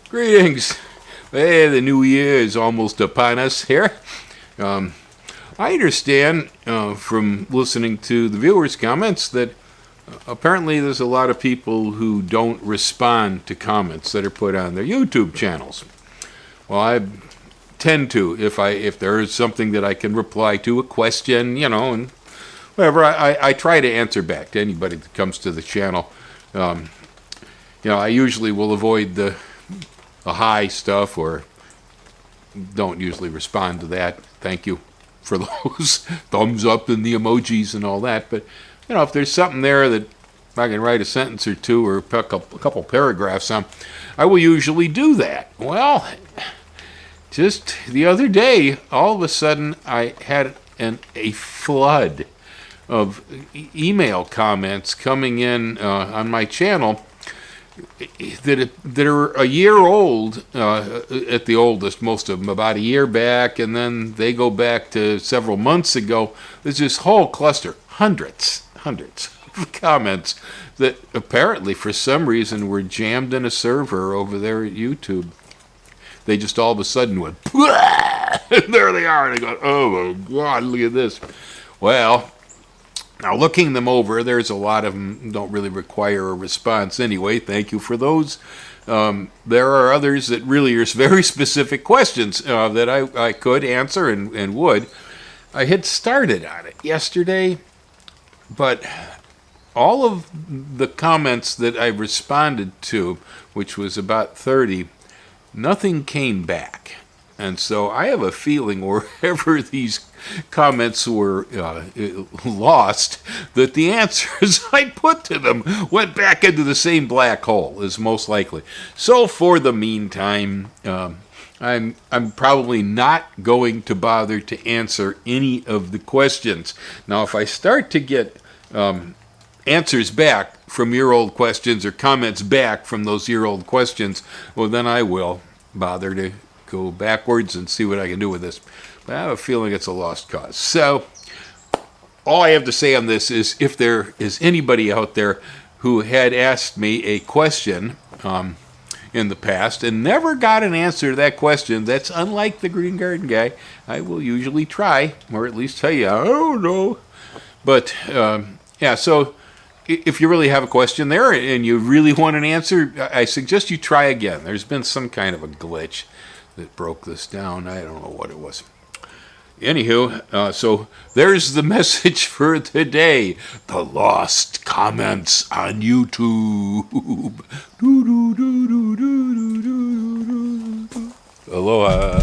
Greetings. Hey, the new year is almost upon us here. I understand from listening to the viewers' comments that apparently there's a lot of people who don't respond to comments that are put on their YouTube channels. Well, I tend to, if there is something that I can reply to, a question, and whatever, I try to answer back to anybody that comes to the channel. I usually will avoid the hi stuff, or don't usually respond to that. Thank you for those thumbs up and the emojis and all that. But if there's something there that I can write a sentence or two or a couple paragraphs on, I will usually do that. Well, just the other day, all of a sudden, I had a flood of email comments coming in on my channel that are a year old, at the oldest, most of them about a year back, and then they go back to several months ago. There's this whole cluster, hundreds of comments that apparently for some reason were jammed in a server over there at YouTube. They just all of a sudden went, and there they are, and I go, oh my God, look at this. Well, now, looking them over, there's a lot of them don't really require a response anyway. Thank you for those. There are others that really are very specific questions that I could answer and would. I had started on it yesterday, but all of the comments that I responded to, which was about 30, nothing came back. And so I have a feeling wherever these comments were lost, that the answers I put to them went back into the same black hole, is most likely. So for the meantime, I'm probably not going to bother to answer any of the questions. Now, if I start to get answers back from year-old questions or comments back from those year-old questions, well, then I will bother to go backwards and see what I can do with this. But I have a feeling it's a lost cause. So all I have to say on this is, if there is anybody out there who had asked me a question in the past and never got an answer to that question, that's unlike the Green Garden Guy. I will usually try, or at least tell you, I don't know. But so if you really have a question there and you really want an answer, I suggest you try again. There's been some kind of a glitch that broke this down. I don't know what it was. Anywho, so there's the message for today. The lost comments on YouTube. Aloha.